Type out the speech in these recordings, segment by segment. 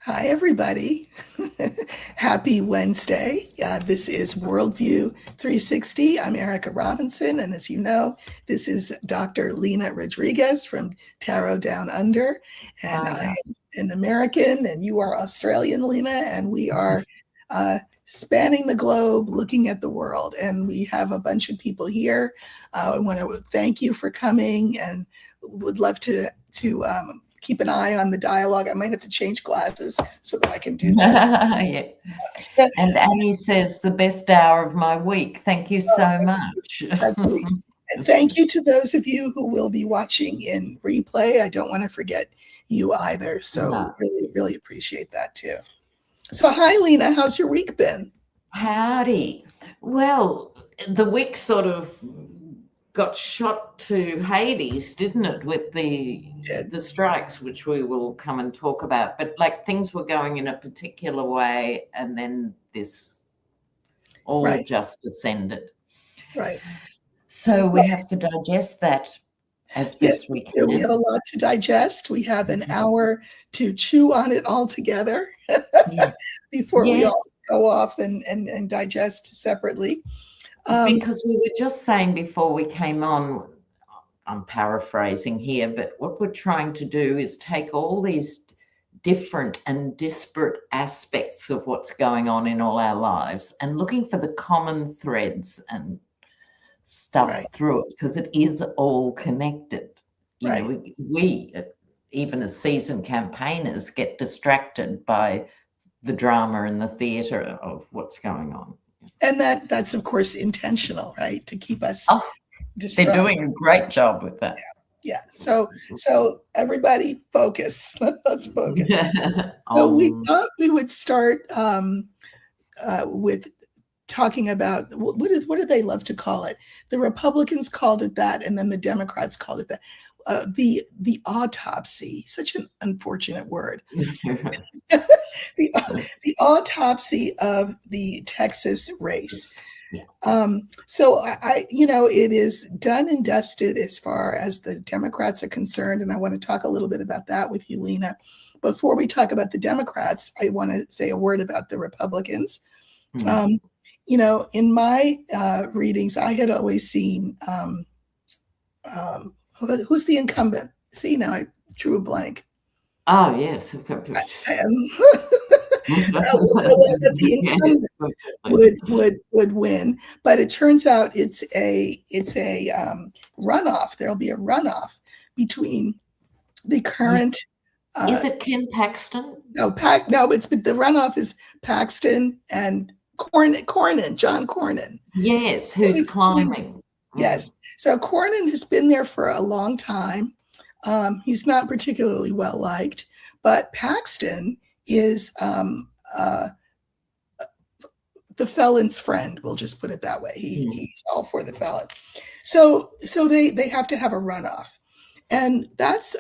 Hi, everybody. Happy Wednesday. This is Worldview 360. I'm Erika Robinson, and as you know, this is Dr. Lena Rodriguez from Tarot Down Under, and I am an American, and you are Australian, Lena, and we are spanning the globe, looking at the world, and we have a bunch of people here. I want to thank you for coming, and would love to keep an eye on the dialogue. I might have to change glasses so that I can do that. Yeah. And Annie says, the best hour of my week. Thank you so much. And thank you to those of you who will be watching in replay. I don't want to forget you either. So really, really appreciate that too. So hi, Lena. How's your week been? Howdy. Well, the week sort of got shot to Hades, didn't it, with the strikes, which we will come and talk about. But like things were going in a particular way, and then this all just descended. Right. So we have to digest that as best we can. We have a lot to digest. We have an hour to chew on it all together before we all go off and digest separately. Because we were just saying before we came on, I'm paraphrasing here, but what we're trying to do is take all these different and disparate aspects of what's going on in all our lives and looking for the common threads and stuff through it, because it is all connected. You know, we, even as seasoned campaigners, get distracted by the drama and the theatre of what's going on. And that's, of course, intentional, right? To keep us distracted. They're doing a great job with that. Yeah. So everybody focus. Let's focus. So we thought we would start with talking about what do they love to call it? The Republicans called it that, and then the Democrats called it that. The autopsy, such an unfortunate word. the autopsy of the Texas race. So it is done and dusted as far as the Democrats are concerned, and I want to talk a little bit about that with you, Lena. Before we talk about the Democrats, I want to say a word about the Republicans. In my readings, I had always seen who's the incumbent? See, now I drew a blank. Oh, yes. The incumbent would win, but it turns out it's a runoff. There'll be a runoff between the current. Is it Ken Paxton? No, the runoff is Paxton and Cornyn, John Cornyn. Yes, who's climbing. Yes. So Cornyn has been there for a long time. He's not particularly well liked, but Paxton is the felon's friend. We'll just put it that way. He's all for the felon. So they have to have a runoff, and that's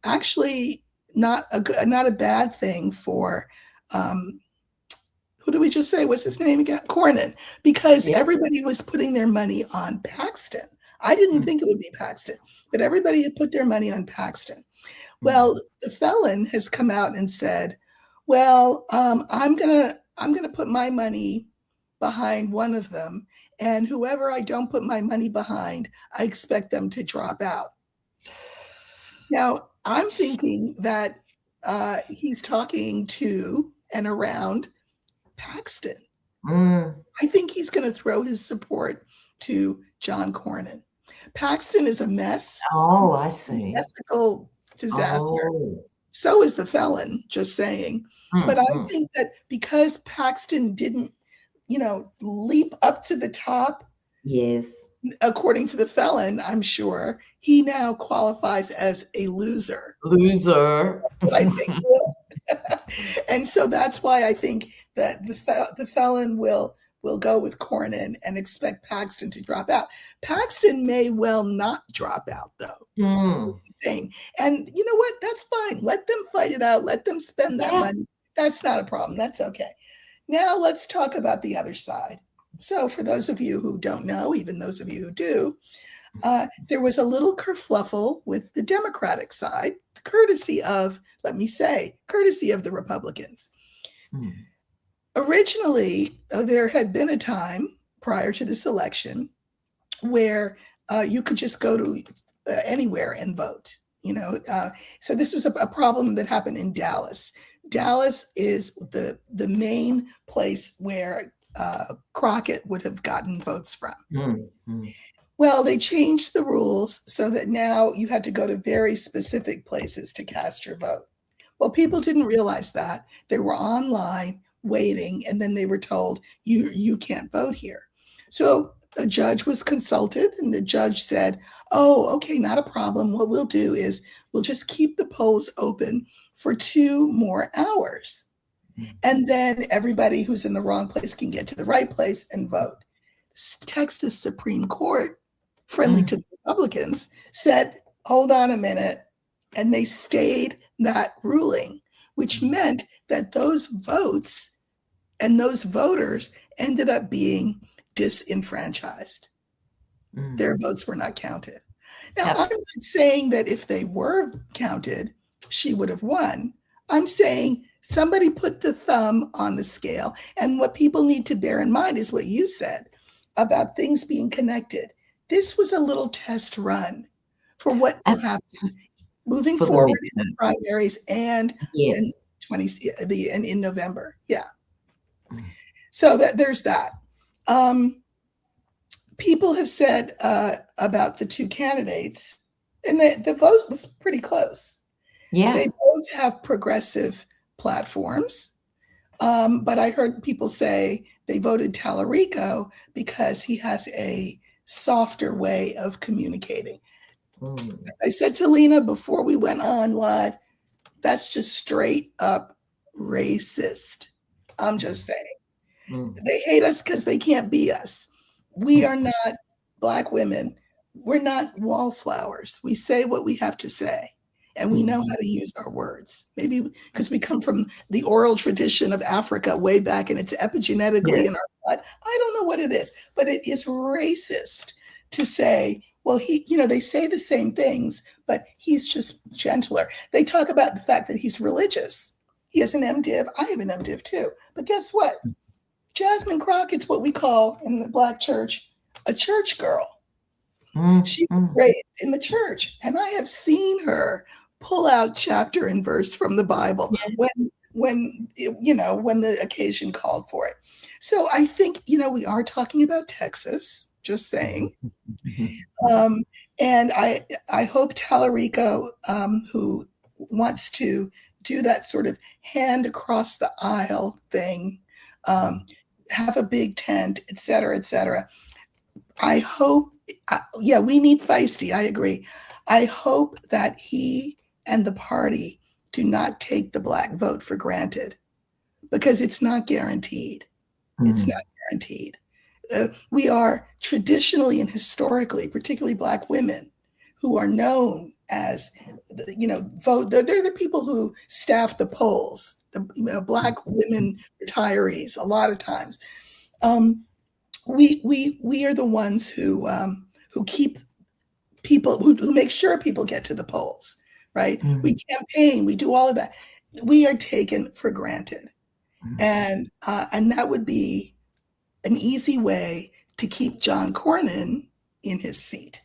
actually not a bad thing for. Who did we just say was his name again? Cornyn, because everybody was putting their money on Paxton. I didn't think it would be Paxton, but everybody had put their money on Paxton. Well, the felon has come out and said, "Well, I'm gonna put my money behind one of them, and whoever I don't put my money behind, I expect them to drop out." Now, I'm thinking that he's talking to and around Paxton. I think he's going to throw his support to John Cornyn. Paxton is a mess. Oh, I see. Ethical disaster. So is the felon, just saying. But I think that because Paxton didn't, leap up to the top. Yes. According to the felon, I'm sure he now qualifies as a loser. I think. And so that's why I think that the felon will go with Cornyn and expect Paxton to drop out. Paxton may well not drop out, though. That's the thing. And you know what? That's fine. Let them fight it out. Let them spend that money. That's not a problem. That's okay. Now let's talk about the other side. So for those of you who don't know, even those of you who do, there was a little kerfluffle with the Democratic side courtesy of, let me say, courtesy of the Republicans. Originally, there had been a time prior to this election where you could just go to anywhere and vote. So this was a problem that happened in Dallas. Dallas is the main place where Crockett would have gotten votes from. Well, they changed the rules so that now you had to go to very specific places to cast your vote. Well, people didn't realize that. They were online waiting, and then they were told, you can't vote here. So a judge was consulted, and the judge said, oh, okay, not a problem. What we'll do is we'll just keep the polls open for 2 more hours. And then everybody who's in the wrong place can get to the right place and vote. Texas Supreme Court, friendly to the Republicans, said, hold on a minute. And they stayed that ruling, which meant that those votes and those voters ended up being disenfranchised. Their votes were not counted. Now, I'm not saying that if they were counted, she would have won. I'm saying somebody put the thumb on the scale. And what people need to bear in mind is what you said about things being connected. This was a little test run for what will happen moving forward in the primaries and in November. Yeah. So there's that. People have said about the 2 candidates, and the vote was pretty close. Yeah. They both have progressive platforms. But I heard people say they voted Tallarico because he has a softer way of communicating. I said to Lena before we went on live, that's just straight up racist. I'm just saying. They hate us because they can't be us. We are not Black women. We're not wallflowers. We say what we have to say, and we know how to use our words. Maybe because we come from the oral tradition of Africa way back, and it's epigenetically in our blood. I don't know what it is, but it is racist to say, well, they say the same things, but he's just gentler. They talk about the fact that he's religious. He has an MDiv. I have an MDiv too. But guess what? Jasmine Crockett's what we call in the Black church a church girl. She was raised in the church, and I have seen her pull out chapter and verse from the Bible when the occasion called for it. So I think, we are talking about Texas, just saying. And I hope Tallarico, who wants to do that sort of hand across the aisle thing, have a big tent, et cetera, et cetera. I hope, we need feisty. I agree. I hope that he and the party do not take the Black vote for granted, because it's not guaranteed. It's not guaranteed. We are traditionally and historically, particularly Black women, who are known as, vote. They're the people who staff the polls. Black women retirees. A lot of times, we are the ones who keep people, who make sure people get to the polls. Right? We campaign. We do all of that. We are taken for granted, and that would be an easy way to keep John Cornyn in his seat.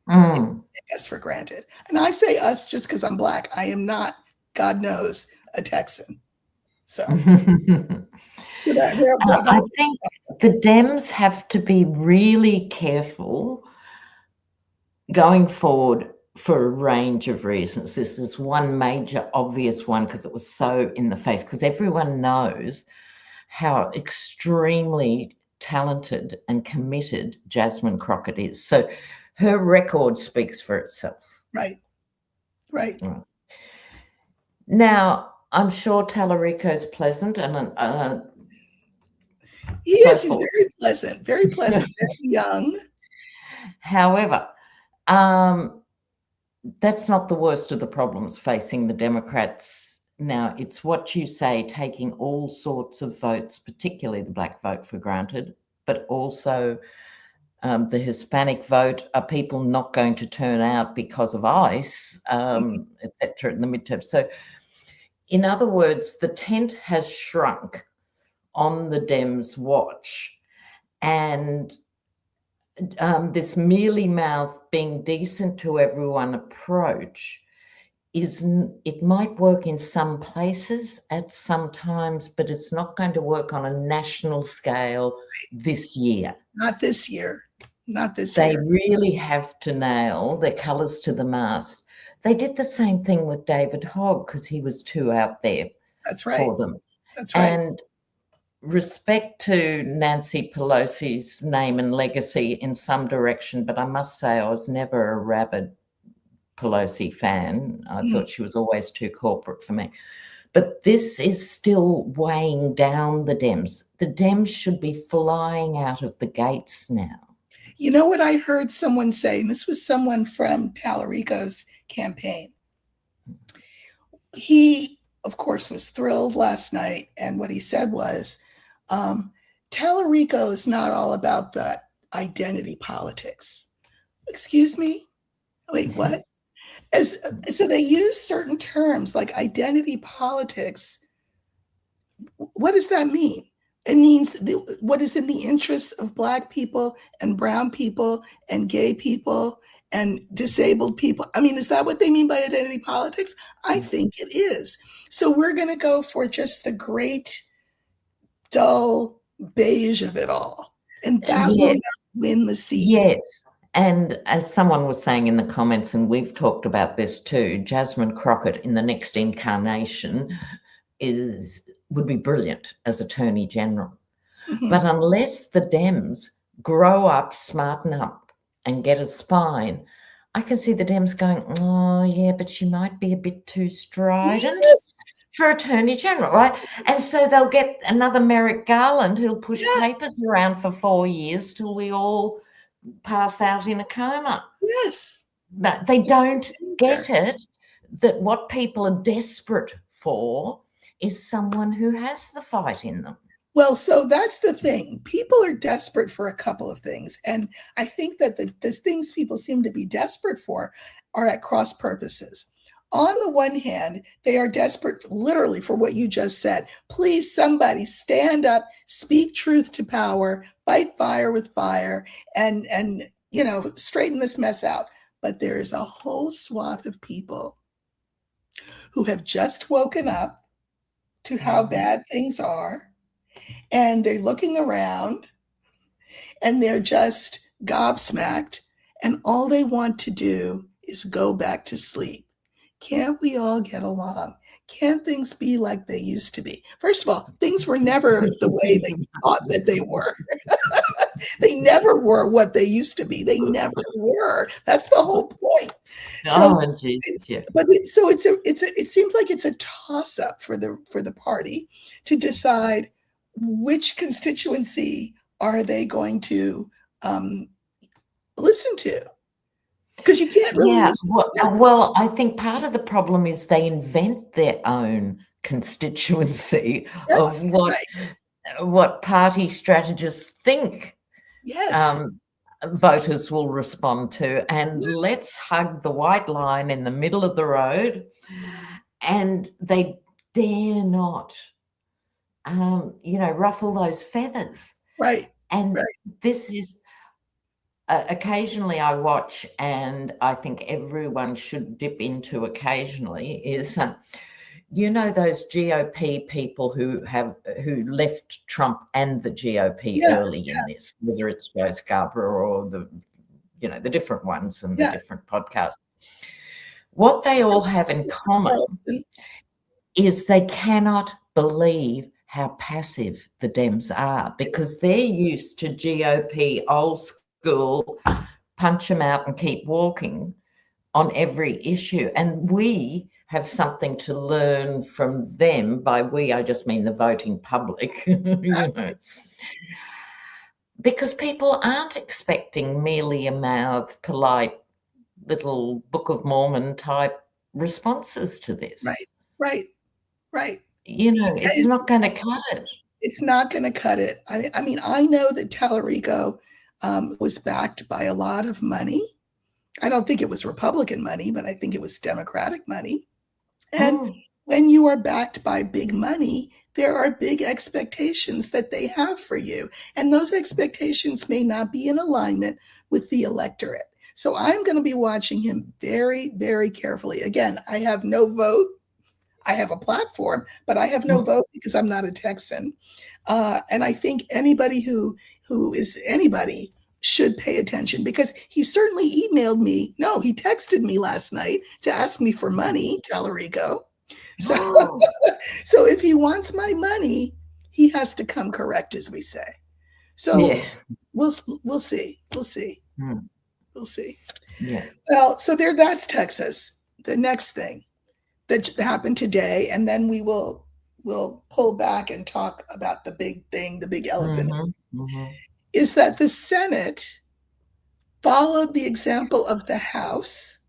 Take us for granted. And I say us just because I'm Black. I am not, God knows, a Texan. So, I think the Dems have to be really careful going forward for a range of reasons. This is one major obvious one, because it was so in the face, because everyone knows how extremely talented and committed Jasmine Crockett is. So her record speaks for itself. Right. Now, I'm sure Tallarico's pleasant and yes, he's very pleasant, very young. However, that's not the worst of the problems facing the Democrats now. It's what you say, taking all sorts of votes, particularly the Black vote, for granted, but also the Hispanic vote? Are people not going to turn out because of ICE, et cetera, in the midterm? So, in other words, the tent has shrunk on the Dems' watch, and this mealy-mouthed, being decent to everyone approach it might work in some places at some times, but it's not going to work on a national scale this year. Not this year. Not this They year. really have to nail their colours to the mast. They did the same thing with David Hogg because he was too out there That's right. for them. That's right. And respect to Nancy Pelosi's name and legacy in some direction, but I must say I was never a rabid Pelosi fan. I thought she was always too corporate for me. But this is still weighing down the Dems. The Dems should be flying out of the gates now. You know what I heard someone say, and this was someone from Tallarico's campaign. He, of course, was thrilled last night, and what he said was, Tallarico is not all about the identity politics. Excuse me? Wait, what? So they use certain terms like identity politics. What does that mean? It means what is in the interests of Black people and brown people and gay people and disabled people. I mean, is that what they mean by identity politics? I think it is. So we're going to go for just the great, dull beige of it all. And that will not win the seat. Yes. And as someone was saying in the comments, and we've talked about this too, Jasmine Crockett in the next incarnation would be brilliant as Attorney General. Mm-hmm. But unless the Dems grow up, smarten up, and get a spine, I can see the Dems going, oh, yeah, but she might be a bit too strident for Attorney General, right? And so they'll get another Merrick Garland who'll push papers around for 4 years till we all pass out in a coma. Yes. But they don't get it, that what people are desperate for is someone who has the fight in them. Well, so that's the thing. People are desperate for a couple of things. And I think that the things people seem to be desperate for are at cross purposes. On the one hand, they are desperate literally for what you just said. Please, somebody stand up, speak truth to power, fight fire with fire, and straighten this mess out. But there is a whole swath of people who have just woken up to how bad things are, and they're looking around and they're just gobsmacked, and all they want to do is go back to sleep. Can't we all get along? Can't things be like they used to be? First of all, things were never the way they thought that they were. They never were what they used to be. They never were. That's the whole point. It seems like it's a toss-up for the party to decide which constituency are they going to listen to. Because you can't really. Well, I think part of the problem is they invent their own constituency of what party strategists think voters will respond to. And let's hug the white line in the middle of the road. And they dare not, ruffle those feathers. Right. And this is. Occasionally I watch, and I think everyone should dip into occasionally, is those GOP people who left Trump and the GOP early in this, whether it's Joe Scarborough or the different ones and the different podcasts. What they all have in common is they cannot believe how passive the Dems are, because they're used to GOP old school, punch them out and keep walking on every issue. And we have something to learn from them. By we, I just mean the voting public, because people aren't expecting mealy-mouthed, polite little Book of Mormon type responses to this. Right. It's not going to cut it. It's not going to cut it. I mean, I know that Tallarico was backed by a lot of money. I don't think it was Republican money, but I think it was Democratic money. And when you are backed by big money, there are big expectations that they have for you. And those expectations may not be in alignment with the electorate. So I'm going to be watching him very, very carefully. Again, I have no vote. I have a platform, but I have no vote because I'm not a Texan. And I think anybody who is anybody should pay attention, because he certainly emailed me. No, he texted me last night to ask me for money, Tallarico. So, so if he wants my money, he has to come correct, as we say. So we'll see. We'll see. We'll see. Yeah. Well, so that's Texas. The next thing that happened today, and then we'll pull back and talk about the big thing, the big elephant, is that the Senate followed the example of the House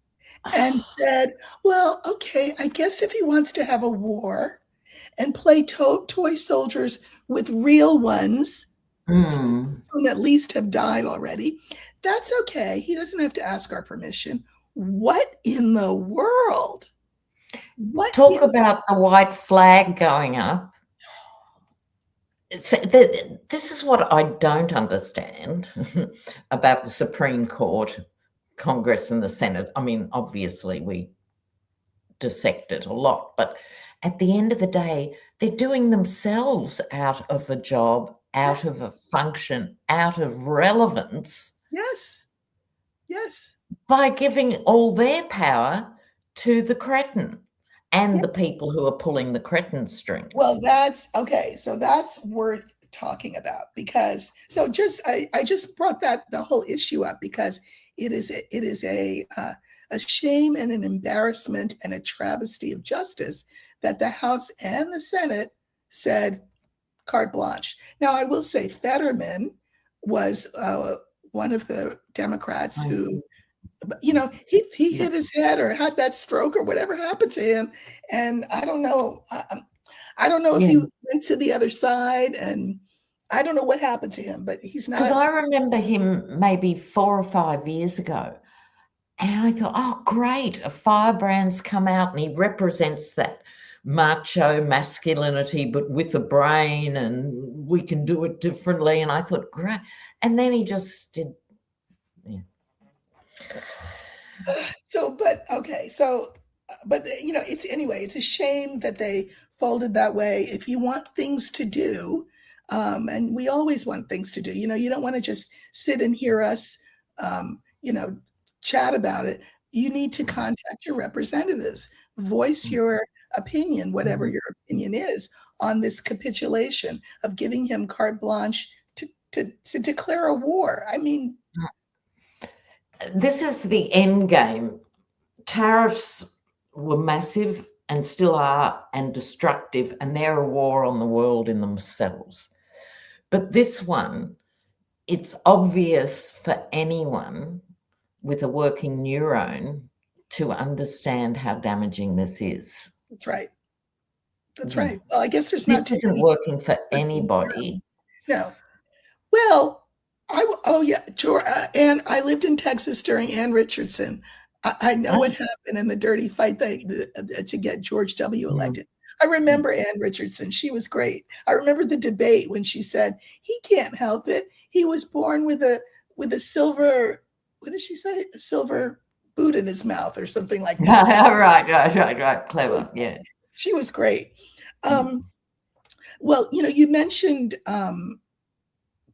and said, well, okay, I guess if he wants to have a war and play toy soldiers with real ones, who at least have died already, that's okay. He doesn't have to ask our permission. What in the world? Talk about the white flag going up. This is what I don't understand about the Supreme Court, Congress, and the Senate. I mean, obviously, we dissect it a lot, but at the end of the day, they're doing themselves out of a job, out of a function, out of relevance. Yes. Yes. By giving all their power to the cretin and the people who are pulling the cretin strings. Well, that's okay. So that's worth talking about, because I just brought the whole issue up because it is a shame and an embarrassment and a travesty of justice that the House and the Senate said carte blanche. Now, I will say Fetterman was one of the Democrats who, he hit his head or had that stroke or whatever happened to him. And I don't know. I don't know if he went to the other side, and I don't know what happened to him, but he's not. Because I remember him maybe 4 or 5 years ago. And I thought, oh, great, a firebrand's come out and he represents that macho masculinity, but with a brain, and we can do it differently. And I thought, great. And then he just did. Yeah. But it's a shame that they folded that way. If you want things to do, and we always want things to do, you don't want to just sit and hear us, chat about it. You need to contact your representatives, voice your opinion, whatever your opinion is, on this capitulation of giving him carte blanche to declare a war. I mean, this is the end game. Tariffs were massive and still are, and destructive, and they're a war on the world in themselves. But this one, it's obvious for anyone with a working neuron to understand how damaging this is. That's right. That's right. Well, I guess this isn't working for anybody. No. Well, and I lived in Texas during Ann Richardson. I know what happened in the dirty fight to get George W. elected. I remember Ann Richardson. She was great. I remember the debate when she said, he can't help it. He was born with a silver, what did she say? A silver boot in his mouth or something like that. Right. Clever. Yeah. She was great. Well, you mentioned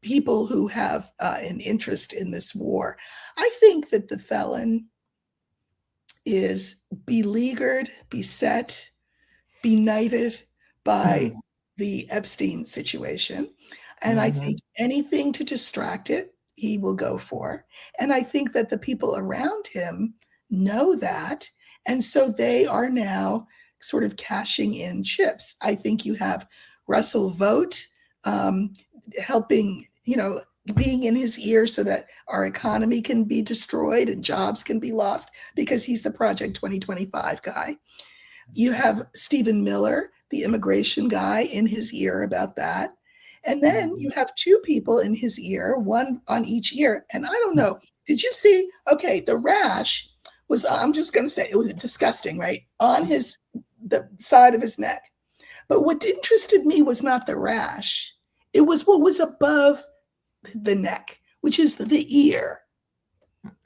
people who have an interest in this war. I think that the felon is beleaguered, beset, benighted by the Epstein situation. And I think anything to distract it, he will go for. And I think that the people around him know that. And so they are now sort of cashing in chips. I think you have Russell Vogt helping, being in his ear so that our economy can be destroyed and jobs can be lost, because he's the Project 2025 guy. You have Stephen Miller, the immigration guy, in his ear about that. And then you have two people in his ear, one on each ear. And I don't know, did you see? Okay, the rash was, I'm just going to say, it was disgusting, right? On the side of his neck. But what interested me was not the rash. It was what was above the neck, which is the ear.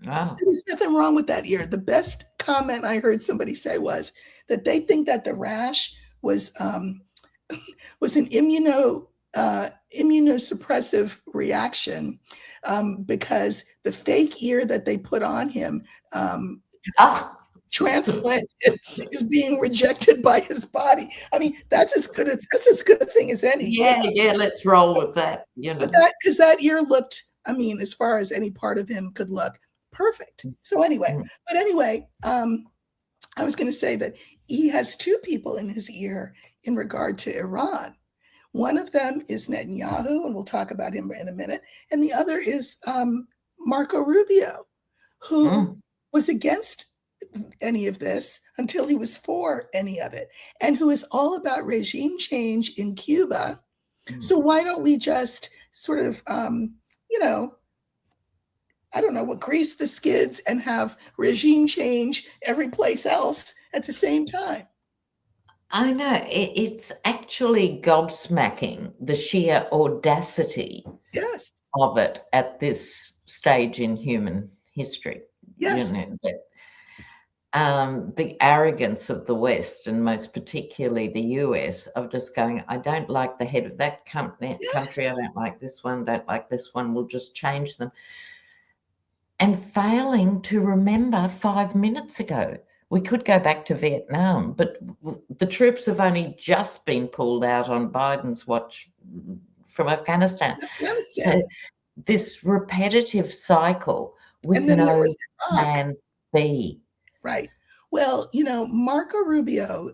Wow. There was nothing wrong with that ear. The best comment I heard somebody say was that they think that the rash was was an immunosuppressive reaction because the fake ear that they put on him transplanted is being rejected by his body. I mean, that's as good a thing as any. Yeah, let's roll with that. But because that ear looked, I mean, as far as any part of him could look, perfect. So anyway, I was going to say that he has two people in his ear in regard to Iran. One of them is Netanyahu, and we'll talk about him in a minute. And the other is Marco Rubio, who was against any of this until he was for any of it, and who is all about regime change in Cuba. So why don't we just sort of, I don't know, grease the skids and have regime change every place else at the same time? I know. It's actually gobsmacking, the sheer audacity of it at this stage in human history. Yes. The arrogance of the West, and most particularly the US, of just going, I don't like the head of that country, I don't like this one, we'll just change them. And failing to remember 5 minutes ago, we could go back to Vietnam, but the troops have only just been pulled out on Biden's watch from Afghanistan. So this repetitive cycle with no plan B. Right. Well, Marco Rubio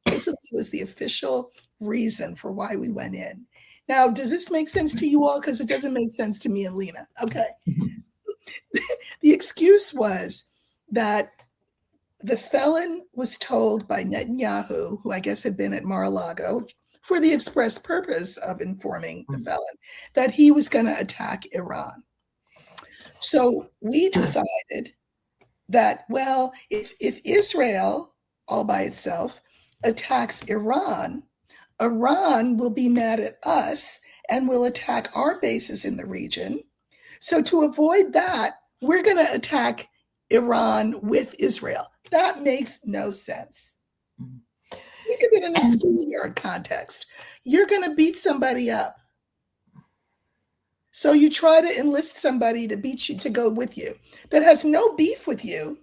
was the official reason for why we went in. Now, does this make sense to you all? Because it doesn't make sense to me and Lena. Okay. The excuse was that the felon was told by Netanyahu, who I guess had been at Mar-a-Lago, for the express purpose of informing the felon, that he was going to attack Iran. So we decided that, well, if Israel all by itself attacks Iran, Iran will be mad at us and will attack our bases in the region. So to avoid that, we're going to attack Iran with Israel. That makes no sense. Think of it in a schoolyard context. You're going to beat somebody up. So you try to enlist somebody to beat you, to go with you, that has no beef with you.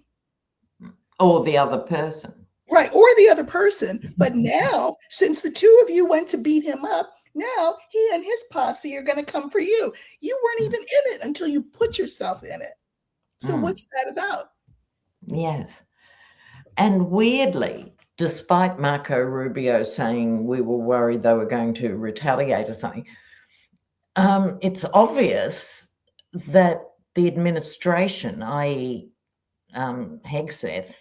Or the other person. Right, or the other person. But now, since the two of you went to beat him up, now he and his posse are going to come for you. You weren't even in it until you put yourself in it. So what's that about? Yes. And weirdly, despite Marco Rubio saying we were worried they were going to retaliate or something, it's obvious that the administration, i.e. Hegseth,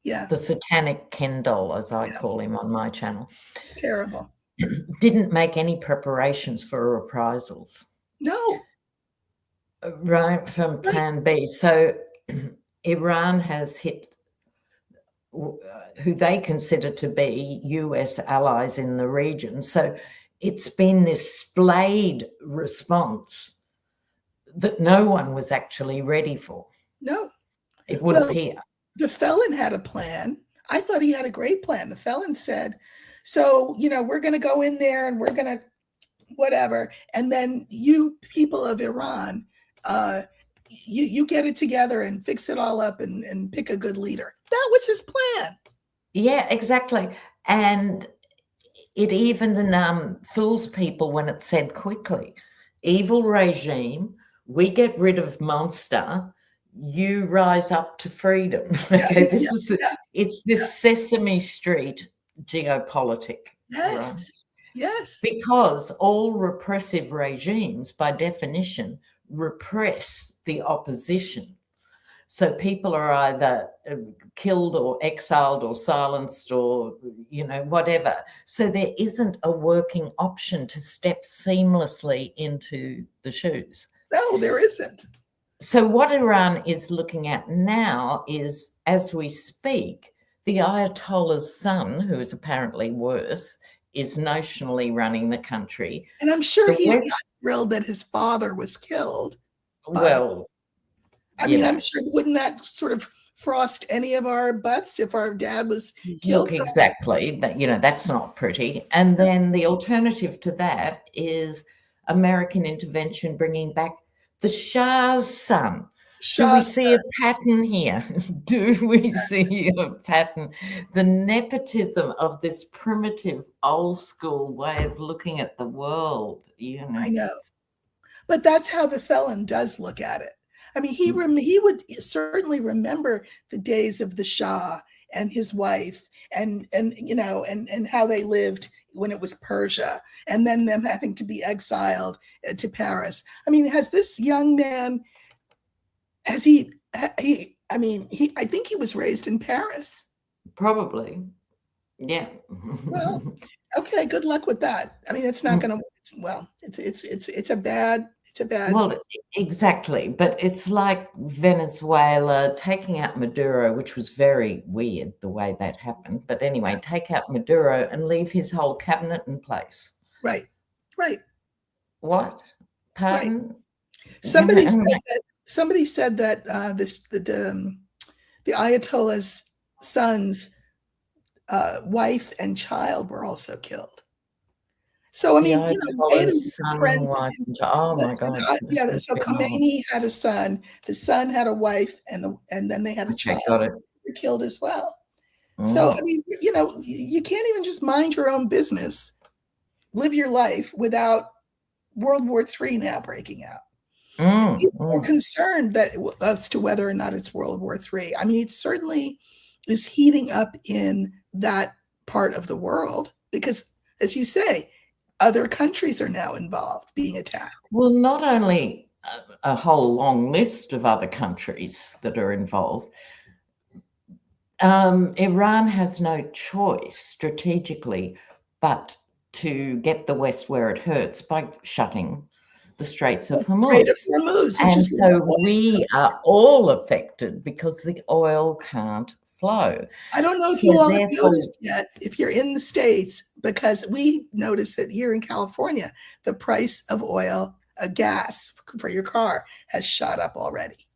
the satanic Ken doll, as I call him on my channel. It's terrible. Didn't make any preparations for reprisals. No. Right, from Plan B. So Iran has hit who they consider to be US allies in the region. So it's been this splayed response that no one was actually ready for. No. It would appear. The felon had a plan. I thought he had a great plan. The felon said, so, we're going to go in there and we're going to whatever. And then you people of Iran, you get it together and fix it all up and pick a good leader. That was his plan. Yeah, exactly. And it even fools people when it's said quickly. Evil regime, we get rid of monster, you rise up to freedom. Okay, it's this Sesame Street geopolitic. Yes. Right? Yes. Because all repressive regimes, by definition, repress the opposition. So people are either killed or exiled or silenced or, whatever. So there isn't a working option to step seamlessly into the shoes. No, there isn't. So what Iran is looking at now is, as we speak, the Ayatollah's son, who is apparently worse, is notionally running the country. And I'm sure he's not thrilled that his father was killed. Well, I'm sure, wouldn't that sort of frost any of our butts if our dad was killed? Look, exactly. That's not pretty. And then the alternative to that is American intervention bringing back the Shah's son. Do we see a pattern here? Do we see a pattern? The nepotism of this primitive, old school way of looking at the world. I know. But that's how the felon does look at it. I mean, he would certainly remember the days of the Shah and his wife and how they lived when it was Persia, and then them having to be exiled to Paris. I mean, has this young man, I think he was raised in Paris. Probably. Yeah. Well, okay, good luck with that. I mean, it's not going to, it's a bad. Well, exactly. But it's like Venezuela taking out Maduro, which was very weird the way that happened. But anyway, take out Maduro and leave his whole cabinet in place. Right. What? Pardon? Right. Somebody said that the Ayatollah's son's wife and child were also killed. So, I mean, oh my God. Yeah, so Khomeini had a son, the son had a wife, and then they had a child. They were killed as well. So, I mean, you can't even just mind your own business, live your life without World War III now breaking out. People are concerned as to whether or not it's World War III. I mean, it certainly is heating up in that part of the world because, as you say, other countries are now involved, being attacked. Well, not only a whole long list of other countries that are involved, Iran has no choice strategically but to get the West where it hurts by shutting the Straits of Hormuz. And so we are all affected because the oil can't flow. I don't know if you all have noticed yet, if you're in the States, because we noticed that here in California, the price of oil, gas for your car has shot up already.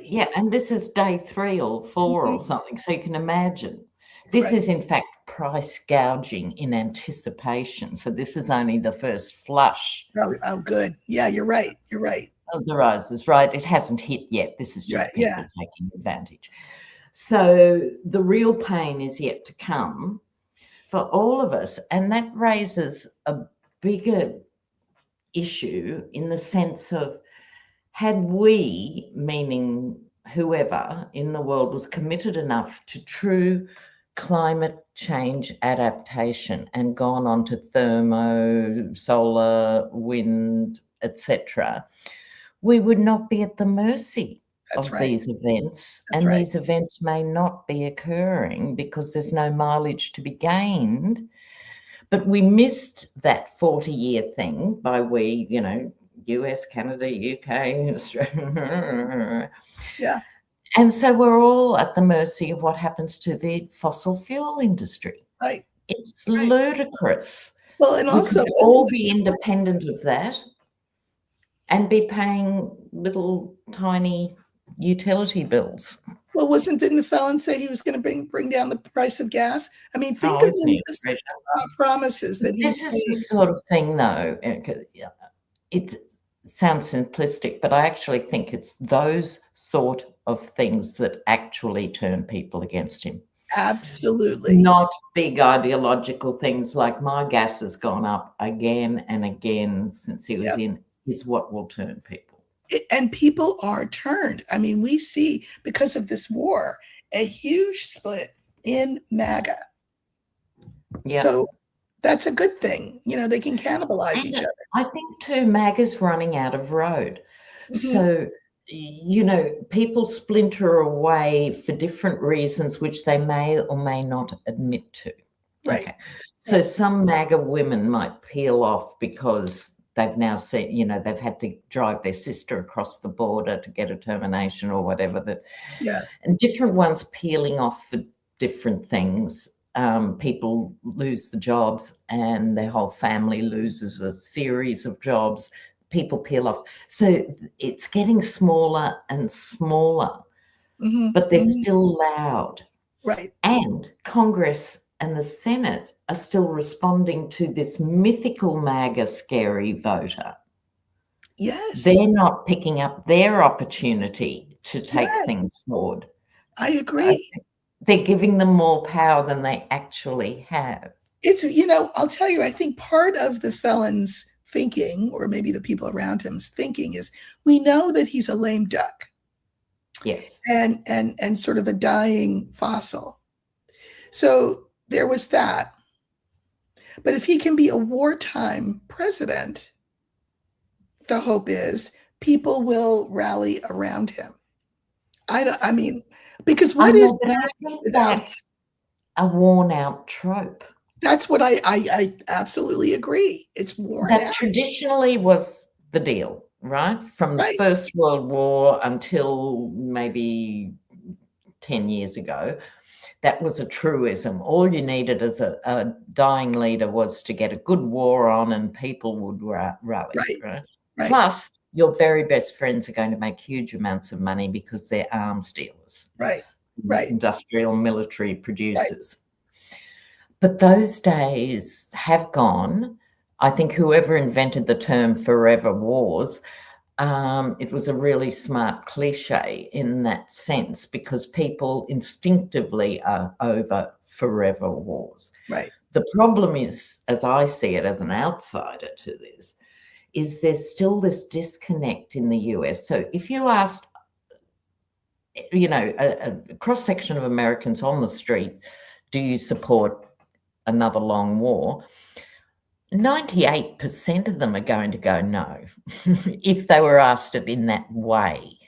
Yeah, and this is day 3 or 4 or something, so you can imagine. This is, in fact, price gouging in anticipation. So this is only the first flush. Oh, good. Yeah, you're right. Of the rises, right? It hasn't hit yet. This is just people taking advantage. So the real pain is yet to come for all of us. And that raises a bigger issue in the sense of, had we, meaning whoever in the world, was committed enough to true climate change adaptation and gone on to thermo, solar, wind, etc., we would not be at the mercy of these events. These events may not be occurring because there's no mileage to be gained. But we missed that 40-year thing by US, Canada, UK, Australia. Yeah. And so we're all at the mercy of what happens to the fossil fuel industry. Right. It's ludicrous. Well, and also we could all be independent of that and be paying little tiny utility bills. Well, didn't the felon say he was going to bring down the price of gas? I mean, think of the promises that this is the sort of thing, though. It sounds simplistic, but I actually think it's those sort of things that actually turn people against him. Absolutely. Not big ideological things like my gas has gone up again and again since he was in, is what will turn people. And people are turned. I mean, we see, because of this war, a huge split in MAGA. Yeah. So that's a good thing. They can cannibalize each other. I think, too, MAGA's running out of road. So people splinter away for different reasons, which they may or may not admit to. Right. Okay. So some MAGA women might peel off because they've now seen, they've had to drive their sister across the border to get a termination or whatever. And different ones peeling off for different things. People lose the jobs and their whole family loses a series of jobs. People peel off. So it's getting smaller and smaller, but they're still loud. Right. And Congress and the Senate are still responding to this mythical MAGA scary voter. Yes. They're not picking up their opportunity to take things forward. I agree. They're giving them more power than they actually have. It's, I'll tell you, I think part of the felon's thinking, or maybe the people around him's thinking, is we know that he's a lame duck. Yes. And sort of a dying fossil. So there was that. But if he can be a wartime president, the hope is people will rally around him. Because what is that? That's a worn out trope. That's what I absolutely agree. It's worn out. That traditionally was the deal, right? From the First World War until maybe 10 years ago. That was a truism. All you needed as a dying leader was to get a good war on and people would rally, right? Plus, your very best friends are going to make huge amounts of money because they're arms dealers. Right. Industrial military producers. But those days have gone. I think whoever invented the term forever wars, it was a really smart cliche in that sense, because people instinctively are over forever wars. Right. The problem is, as I see it as an outsider to this, is there's still this disconnect in the US. So if you asked, a cross-section of Americans on the street, do you support another long war? 98% of them are going to go no, if they were asked it in that way.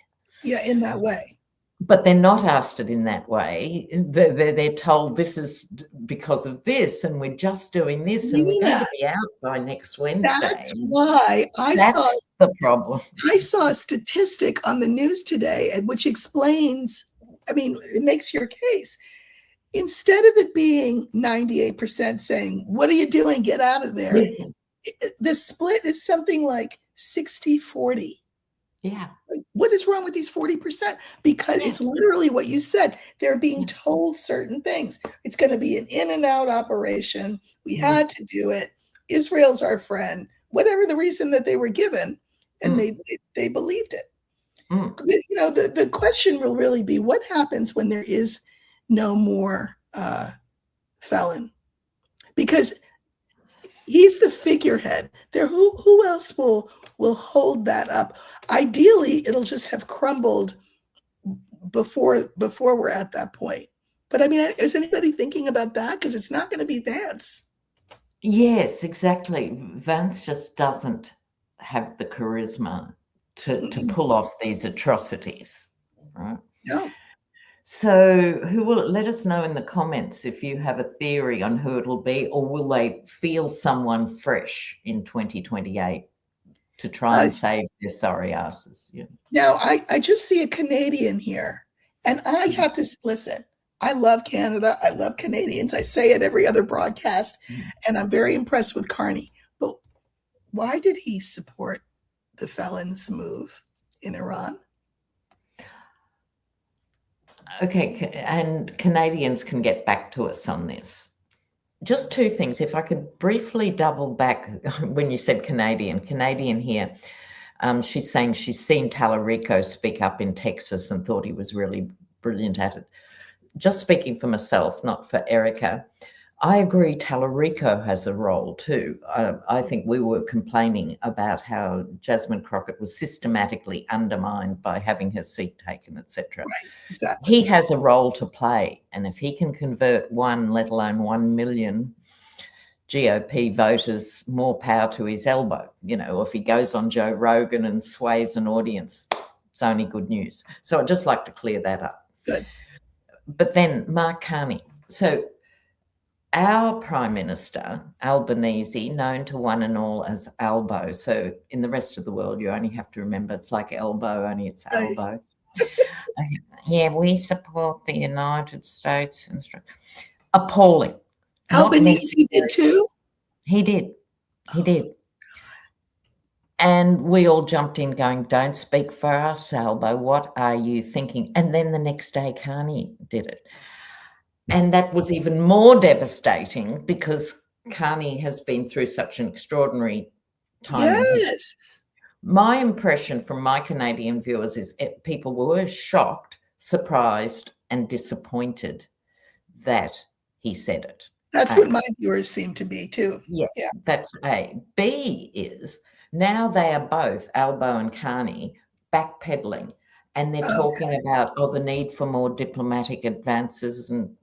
Yeah, in that way. But they're not asked it in that way. They're told this is because of this, and we're just doing this, and we're going to be out by next Wednesday. That's why that's the problem. I saw a statistic on the news today, which explains, it makes your case. Instead of it being 98% saying, what are you doing? Get out of there. The split is something like 60-40. Yeah. What is wrong with these 40%? Because it's literally what you said. They're being told certain things. It's going to be an in and out operation. We had to do it. Israel's our friend, whatever the reason that they were given. And they believed it. The question will really be, what happens when there is no more felon? Because he's the figurehead there. Who else will hold that up? Ideally, it'll just have crumbled before we're at that point. But is anybody thinking about that? Because it's not going to be Vance. Yes, exactly. Vance just doesn't have the charisma to pull off these atrocities, right? No. So who will let us know in the comments if you have a theory on who it'll be, or will they feel someone fresh in 2028 to try and save their sorry asses? Yeah. Now, I just see a Canadian here, and I have to listen. I love Canada. I love Canadians. I say it every other broadcast, and I'm very impressed with Carney. But why did he support the felons' move in Iran? Okay, and Canadians can get back to us on this. Just two things. If I could briefly double back when you said Canadian here, she's saying she's seen Tallarico speak up in Texas and thought he was really brilliant at it. Just speaking for myself, not for Erika, I agree Tallarico has a role too. I think we were complaining about how Jasmine Crockett was systematically undermined by having her seat taken, etc. Right, exactly. He has a role to play, and if he can convert one, let alone 1 million GOP voters, more power to his elbow. If he goes on Joe Rogan and sways an audience, It's only good news. So I'd just like to clear that up. Good. But then Mark Carney. So our Prime Minister, Albanese, known to one and all as Albo. So in the rest of the world, you only have to remember it's like elbow, only it's Right. Albo. Yeah, we support the United States. Appalling. Albanese did too? He did. He did. And we all jumped in going, don't speak for us, Albo. What are you thinking? And then the next day, Carney did it. And that was even more devastating because Carney has been through such an extraordinary time. Yes. My impression from my Canadian viewers is people were shocked, surprised, and disappointed that he said it. That's what my viewers seem to be too. Yeah, that's A. B is now they are both, Albo and Carney, backpedaling, and they're talking about the need for more diplomatic advances and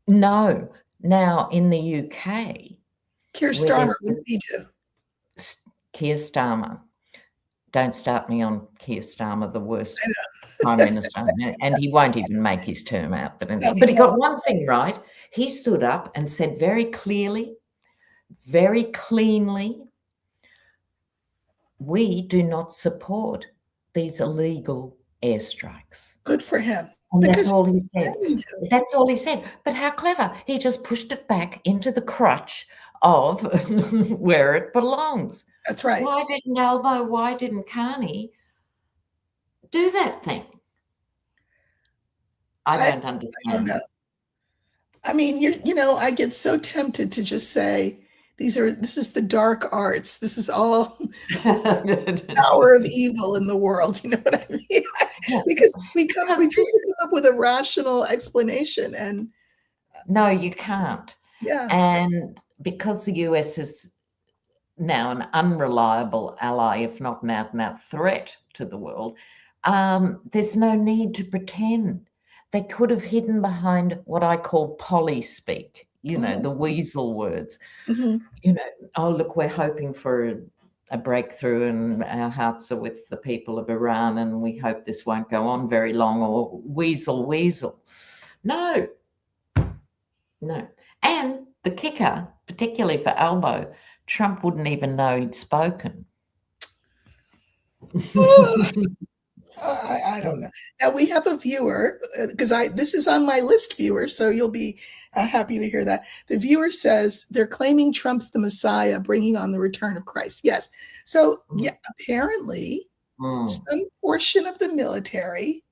no. Now in the UK, Keir Starmer, what did he do? Keir Starmer. Don't start me on Keir Starmer, the worst Prime Minister, and he won't even make his term out. But he got one thing right. He stood up and said very clearly, very cleanly, we do not support these illegal airstrikes. Good for him. And that's all he said. That's all he said. But how clever. He just pushed it back into the crutch of where it belongs. That's right. Why didn't Albo, why didn't Carney do that thing? I don't understand. I don't know. I mean, I get so tempted to just say, this is the dark arts. This is all power of evil in the world. You know what I mean? Because we just come up with a rational explanation, and no, you can't. Yeah. And because the US is now an unreliable ally, if not an out-and-out threat to the world, there's no need to pretend. They could have hidden behind what I call poly speak, the weasel words. Oh, look, we're hoping for a breakthrough and our hearts are with the people of Iran and we hope this won't go on very long, or weasel. No. And the kicker, particularly for Albo, Trump wouldn't even know he'd spoken. I don't know. Now we have a viewer, because this is on my list, viewer, so you'll be happy to hear that. The viewer says they're claiming Trump's the Messiah, bringing on the return of Christ. Yes. So apparently some portion of the military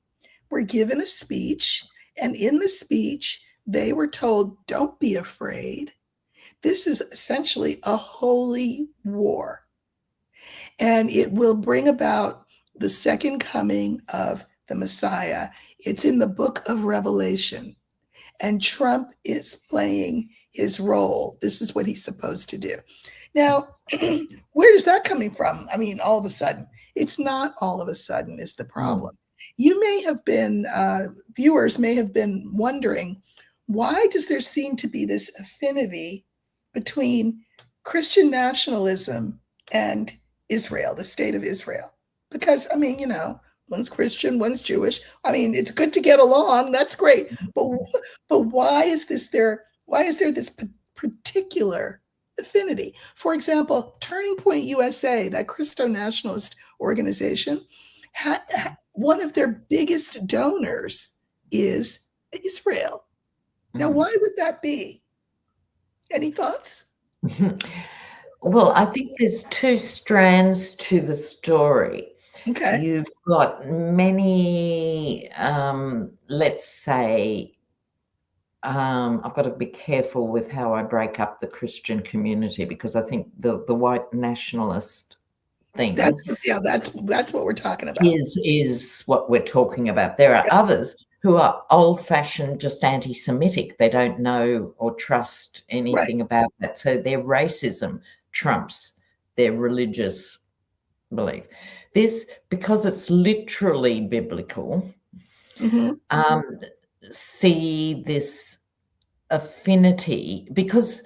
were given a speech, and in the speech they were told, don't be afraid. This is essentially a holy war, and it will bring about the second coming of the Messiah. It's in the book of Revelation, and Trump is playing his role. This is what he's supposed to do. Now, where is that coming from? I mean, all of a sudden. It's not all of a sudden is the problem. You may have been, viewers may have been wondering, why does there seem to be this affinity between Christian nationalism and Israel, the state of Israel? Because, I mean, one's Christian, one's Jewish. I mean, it's good to get along. That's great. But why is there this particular affinity? For example, Turning Point USA, that Christo-nationalist organization, one of their biggest donors is Israel. Now, why would that be? Any thoughts? Well, I think there's two strands to the story. Okay. You've got many, let's say, I've got to be careful with how I break up the Christian community, because I think the white nationalist thing that's what we're talking about. Is what we're talking about. There are others who are old-fashioned, just anti-Semitic. They don't know or trust anything about that. So their racism trumps their religious belief. This, because it's literally biblical, see this affinity, because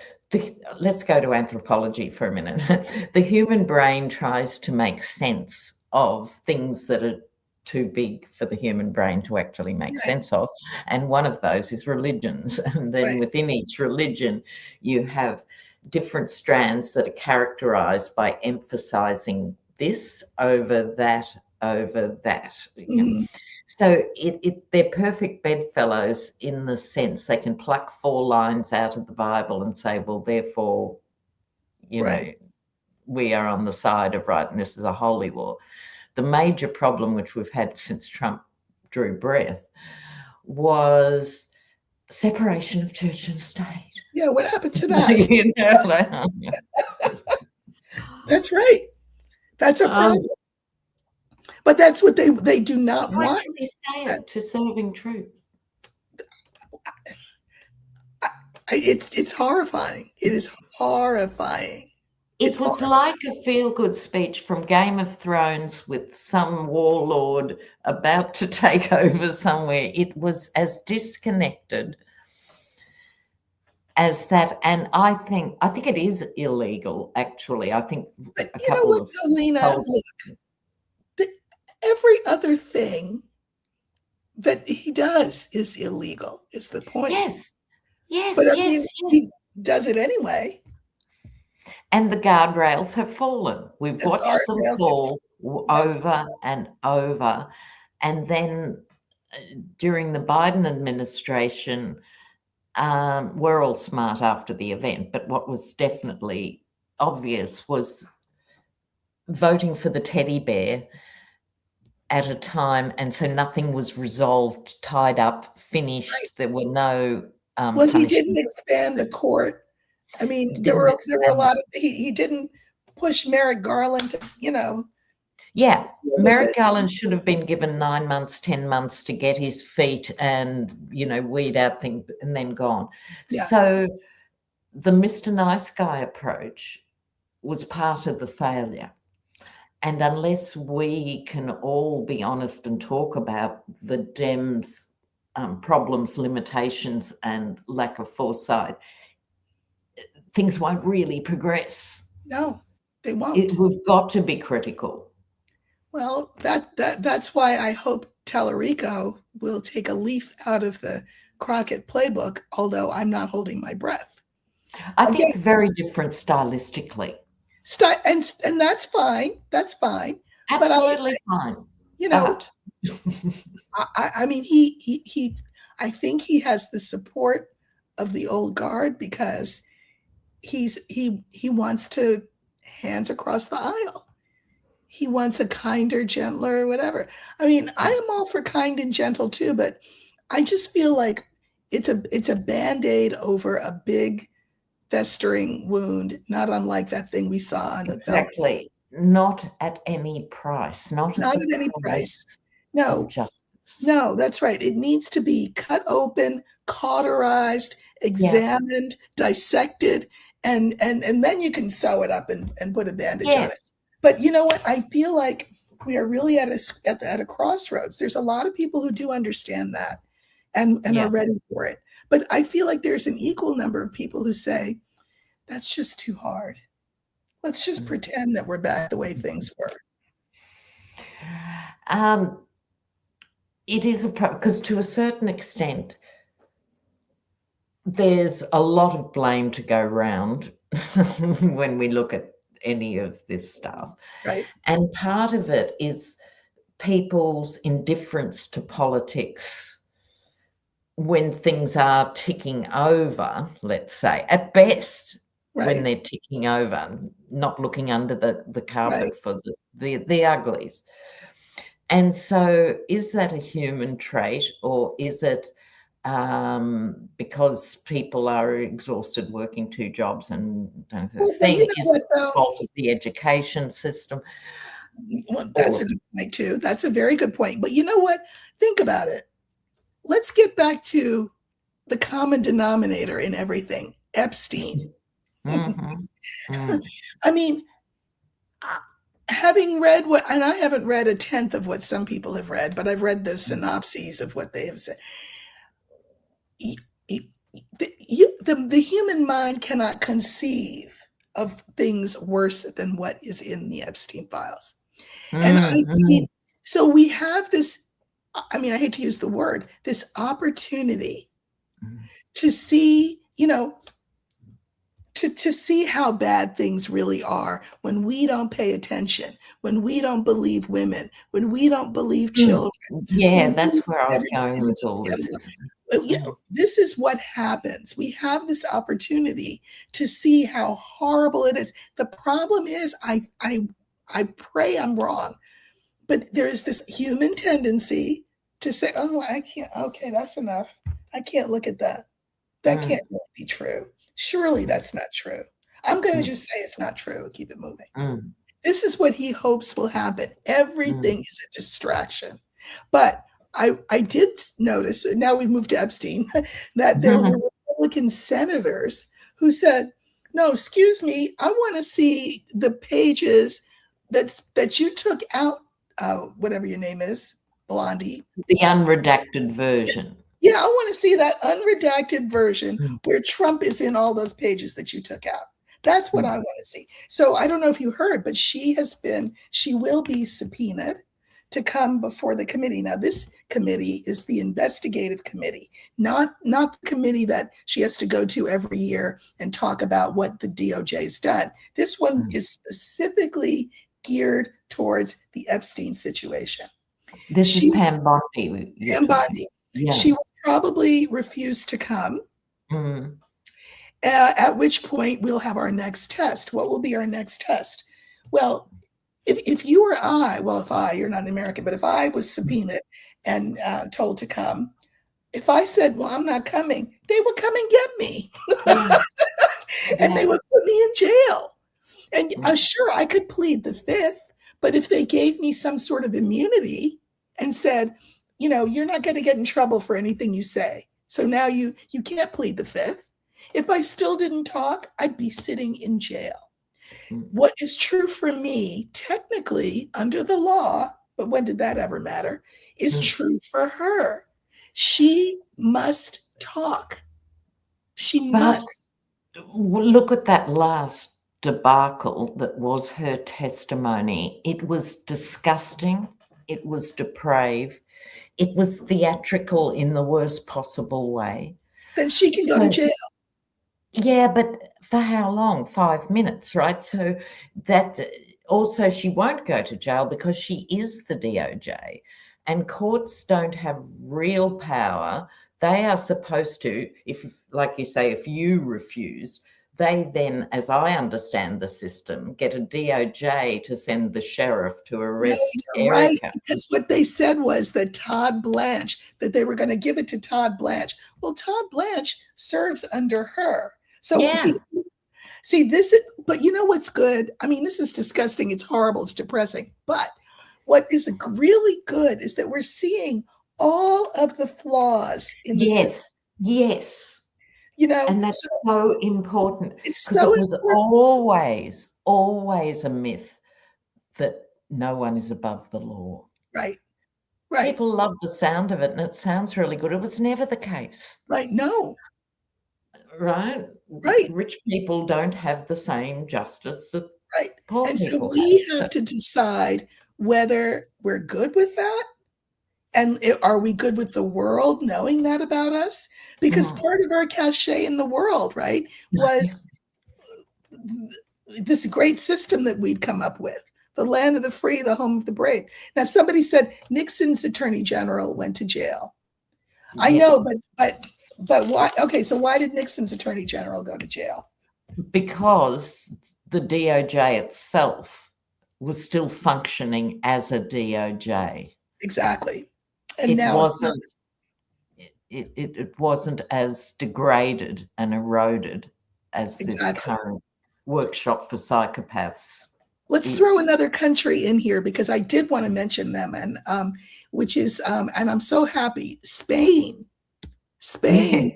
let's go to anthropology for a minute. The human brain tries to make sense of things that are too big for the human brain to actually make sense of. And one of those is religions. And then within each religion, you have different strands that are characterized by emphasizing this over that, over that. Mm-hmm. So they're perfect bedfellows in the sense they can pluck 4 lines out of the Bible and say, well, therefore, you know, we are on the side of right and this is a holy war. The major problem which we've had since Trump drew breath was separation of church and state. Yeah, what happened to that? That's right. That's a problem. But that's what they do not want. Actually say it to serving troops. It's horrifying. It is horrifying. It was like a feel-good speech from Game of Thrones with some warlord about to take over somewhere. It was as disconnected as that, and I think it is illegal. Actually, I think Lena, look, every other thing that he does is illegal. Is the point? Yes, but he does it anyway. And the guardrails have fallen. We've watched them fall over and over. And then during the Biden administration, we're all smart after the event, but what was definitely obvious was voting for the teddy bear at a time, and so nothing was resolved, tied up, finished. There were no he didn't expand the court. I mean, there were a lot of he didn't push Merrick Garland to, Yeah, Merrick Garland should have been given 9 months, 10 months to get his feet and, weed out things and then gone. Yeah. So the Mr. Nice Guy approach was part of the failure. And unless we can all be honest and talk about the Dems' problems, limitations, and lack of foresight, things won't really progress. No, they won't. We've got to be critical. Well, that's why I hope Tallarico will take a leaf out of the Crockett playbook, although I'm not holding my breath. I think it's very different stylistically. And that's fine. That's fine. Absolutely fine. I mean, I think he has the support of the old guard because he wants to hands across the aisle. He wants a kinder, gentler, whatever. I mean, I am all for kind and gentle too, but I just feel like it's a Band-Aid over a big festering wound, not unlike that thing we saw on the exactly. Not at any price. Not at any price. No. No, that's right. It needs to be cut open, cauterized, examined, dissected, and then you can sew it up and put a bandage on it. But you know what? I feel like we are really at a crossroads. There's a lot of people who do understand that and are ready for it. But I feel like there's an equal number of people who say, that's just too hard. Let's just pretend that we're back the way things were. It is because to a certain extent, there's a lot of blame to go round when we look at any of this stuff. Right. And part of it is people's indifference to politics when things are ticking over, let's say, at best, when they're ticking over, not looking under the carpet for the uglies. And so is that a human trait, or is it because people are exhausted working 2 jobs and don't have a thing? Is it the fault of the education system? Well, that's a good point too. That's a very good point. But you know what? Think about it. Let's get back to the common denominator in everything, Epstein. Mm-hmm. I mean, having read and I haven't read 1/10 of what some people have read, but I've read the synopses of what they have said. The human mind cannot conceive of things worse than what is in the Epstein files. And Mm, I mm, mean, so we have this, I mean, I hate to use the word, this opportunity mm, to see, you know, to see how bad things really are when we don't pay attention, when we don't believe women, when we don't believe mm. children, Yeah, when we that's where I was everybody going with just all get this. along. You Mm, know, this is what happens. We have this opportunity to see how horrible it is. The problem is, I pray I'm wrong, but there is this human tendency to say, "Oh, I can't. Okay, that's enough. I can't look at that. That mm, can't really be true. Surely that's not true. I'm going to mm, just say it's not true and keep it moving." mm, This is what he hopes will happen. mm, Everything is a distraction. But I did notice, now we've moved to Epstein, that there were mm. Republican senators who said, no, excuse me, I want to see the pages that you took out, whatever your name is, Blondie. The unredacted version. Yeah, I want to see that unredacted version Mm, where Trump is in all those pages that you took out. That's what mm, I want to see. So I don't know if you heard, but she will be subpoenaed to come before the committee. Now, this committee is the investigative committee, not the committee that she has to go to every year and talk about what the DOJ's done. This one mm. is specifically geared towards the Epstein situation. This is She Pam Bondi you're and talking. Bondi, Yeah. she will probably refuse to come, Mm, at which point we'll have our next test. What will be our next test? Well, if you or I, well, if I, you're not an American, but if I was subpoenaed and told to come, if I said, well, I'm not coming, they would come and get me yeah, and they yeah. would put me in jail. And Mm, sure, I could plead the fifth, but if they gave me some sort of immunity and said, you know, you're not going to get in trouble for anything you say, so now you can't plead the fifth. If I still didn't talk, I'd be sitting in jail. mm, What is true for me, technically under the law, but when did that ever matter, is mm. true for her. She must talk. She But must. look at that last debacle that was her testimony. It was disgusting. It was depraved. It was theatrical in the worst possible way. Then she can go to So, jail. yeah, but for how long? 5 minutes, right? So that also she won't go to jail because she is the DOJ, and courts don't have real power. They are supposed to, if, like you say, if you refuse, they then, as I understand the system, get a DOJ to send the sheriff to No, arrest you're right, Erika. because what they said was that Todd Blanche, that they were going to give it to Todd Blanche. Well, Todd Blanche serves under her. So Yeah. see this, but you know what's good? I mean, this is disgusting. It's horrible. It's depressing. But what is really good is that we're seeing all of the flaws in the system. Yes. Yes. You know, And that's so so important it's because so it was important. always a myth that no one is above the law. Right, right, People love the sound of it and it sounds really good. It was never the case, right. No, right? right. Rich people don't have the same justice that Right. poor And so people we have. have to decide whether we're good with that. And are we good with the world knowing that about us? Because Mm. part of our cachet in the world, right, was this great system that we'd come up with, the land of the free, the home of the brave. Now, somebody said Nixon's attorney general went to jail. I Yeah, know, but why? Okay, so why did Nixon's attorney general go to jail? because the DOJ itself was still functioning as a DOJ. Exactly. And It now it's not. wasn't it wasn't as degraded and eroded as this Exactly. current workshop for psychopaths Let's throw is. another country in here because I did want to mention them, and which is, and I'm so happy. Spain Yeah.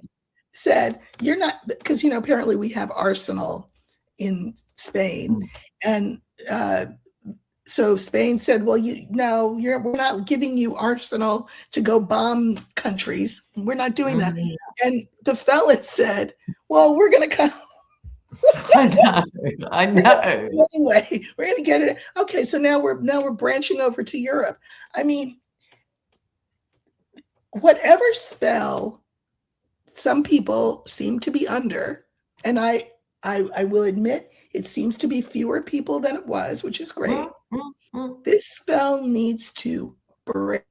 said, "You're not," because apparently we have arsenal in Spain, Mm. and so Spain said, "Well, we're not giving you arsenal to go bomb countries. We're not doing that." Mm. And the fellas said, "Well, we're going to come." I know. Anyway, we're going to get it. Okay, so now we're branching over to Europe. I mean, whatever spell some people seem to be under, and I will admit it seems to be fewer people than it was, which is great. This spell needs to break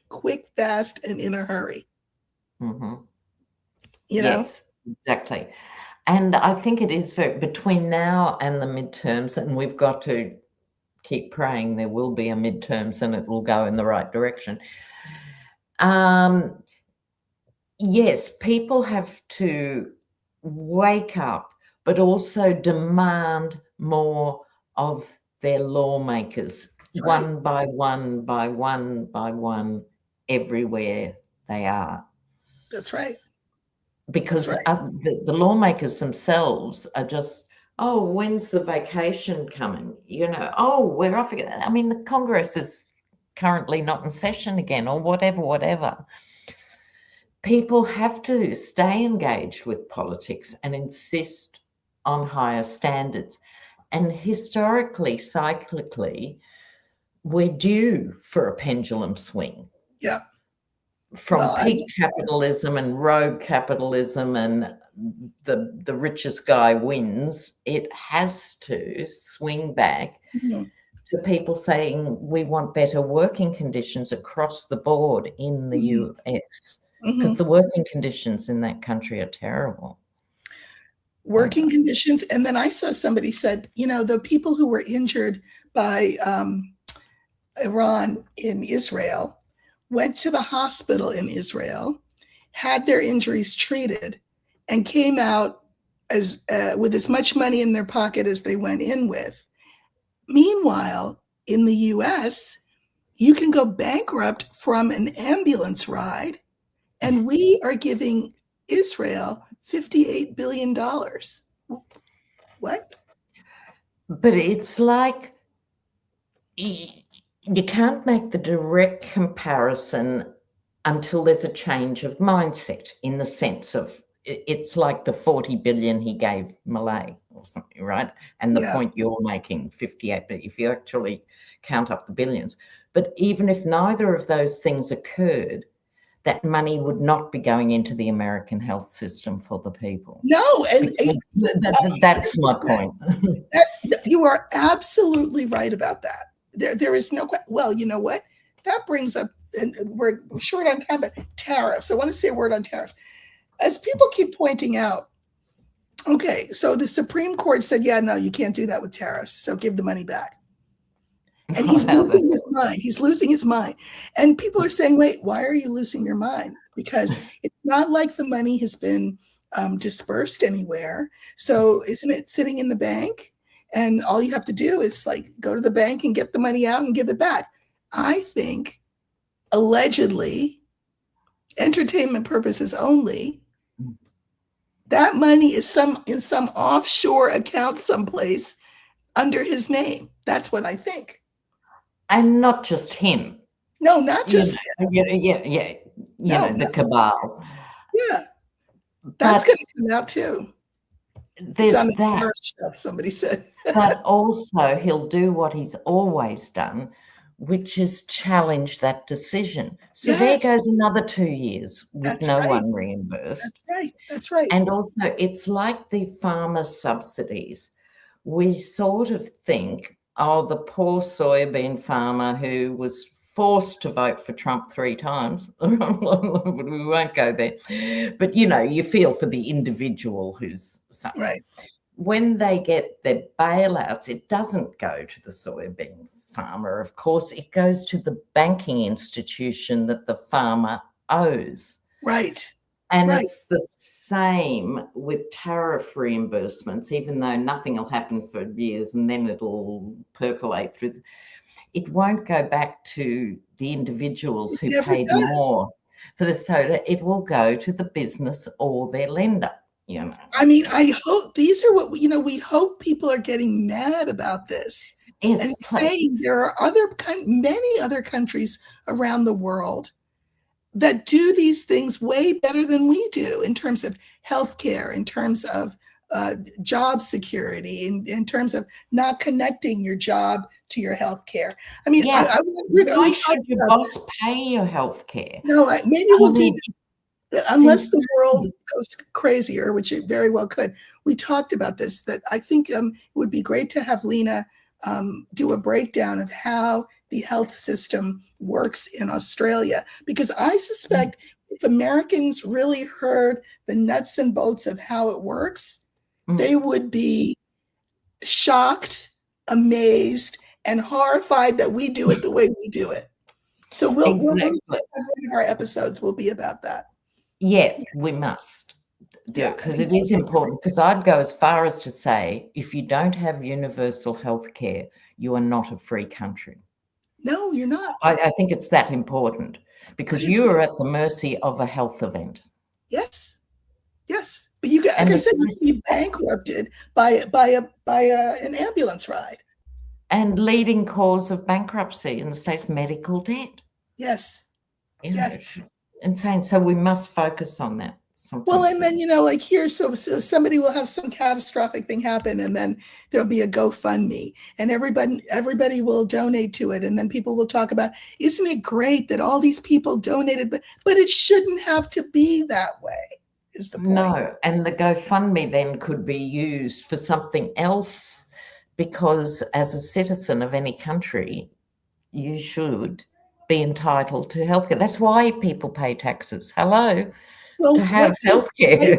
quick, fast, and in a hurry. Yes, exactly. And I think it is between now and the midterms, and we've got to keep praying there will be a midterms and it will go in the right direction. Yes, people have to wake up, but also demand more of their lawmakers, one by one, by one, by one, everywhere they are. That's right. Because the lawmakers themselves are just, oh, when's the vacation coming? Oh, we're off again. I mean, the Congress is currently not in session again, or whatever. People have to stay engaged with politics and insist on higher standards. And historically, cyclically, we're due for a pendulum swing. Yeah. From peak capitalism and rogue capitalism and the richest guy wins, it has to swing back to people saying we want better working conditions across the board in the US, because the working conditions in that country are terrible. Working conditions. And then I saw somebody said, the people who were injured by Iran in Israel went to the hospital in Israel, had their injuries treated, and came out as with as much money in their pocket as they went in with. Meanwhile, in the US, you can go bankrupt from an ambulance ride, and we are giving Israel $58 billion. What? But it's like, you can't make the direct comparison until there's a change of mindset, in the sense of it's like the 40 billion he gave Malay or something, right? And the point you're making, 58, but if you actually count up the billions. But even if neither of those things occurred, that money would not be going into the American health system for the people. No, and that's my point. You are absolutely right about that. There is no, well, you know what? That brings up, and we're short on time, but tariffs. I want to say a word on tariffs. As people keep pointing out, okay, so the Supreme Court said, yeah, no, you can't do that with tariffs, so give the money back. And he's losing his mind. He's losing his mind. And people are saying, wait, why are you losing your mind? Because it's not like the money has been dispersed anywhere. So isn't it sitting in the bank? And all you have to do is go to the bank and get the money out and give it back. I think, allegedly, entertainment purposes only, that money is in some offshore account someplace under his name. That's what I think. And not just him. No, not just him. Yeah. The cabal. Yeah. That's going to come out too. There's that. Stuff, somebody said. But also he'll do what he's always done, which is challenge that decision. So there goes another 2 years with one reimbursed. That's right. And also it's like the farmer subsidies. We sort of think, oh, the poor soybean farmer who was forced to vote for Trump 3 times. We won't go there. But, you feel for the individual who's suffering. Right. When they get their bailouts, it doesn't go to the soybean farmer. Of course, it goes to the banking institution that the farmer owes. Right. And it's the same with tariff reimbursements, even though nothing will happen for years and then it'll percolate through. It won't go back to the individuals who paid more for the soda. It will go to the business or their lender. I mean, I hope these are what we hope people are getting mad about this and saying there are many other countries around the world that do these things way better than we do in terms of healthcare, in terms of job security, in terms of not connecting your job to your health care. I mean, Yeah. Why should your boss pay your health care? No, maybe we'll do this, unless the world Sincerely. goes crazier, which it very well could. We talked about this, that I think it would be great to have Lena do a breakdown of how the health system works in Australia, because I suspect if Americans really heard the nuts and bolts of how it works, they would be shocked, amazed, and horrified that we do it the way we do it. So we'll one of our episodes will be about that. Yeah, we must do it, because it is important. Because I'd go as far as to say, if you don't have universal health care, you are not a free country. No, you're not. I think it's that important, because you are at the mercy of a health event. Yes, yes. But you get, like I said, you can be bankrupted by an ambulance ride. And leading cause of bankruptcy in the States, medical debt. Yes. Yes. Insane. So we must focus on that. Well, and then, like here, so somebody will have some catastrophic thing happen, and then there'll be a GoFundMe, and everybody will donate to it, and then people will talk about, isn't it great that all these people donated? But it shouldn't have to be that way, is the point. No, and the GoFundMe then could be used for something else, because as a citizen of any country, you should be entitled to healthcare. That's why people pay taxes. Hello. Well, to have healthcare,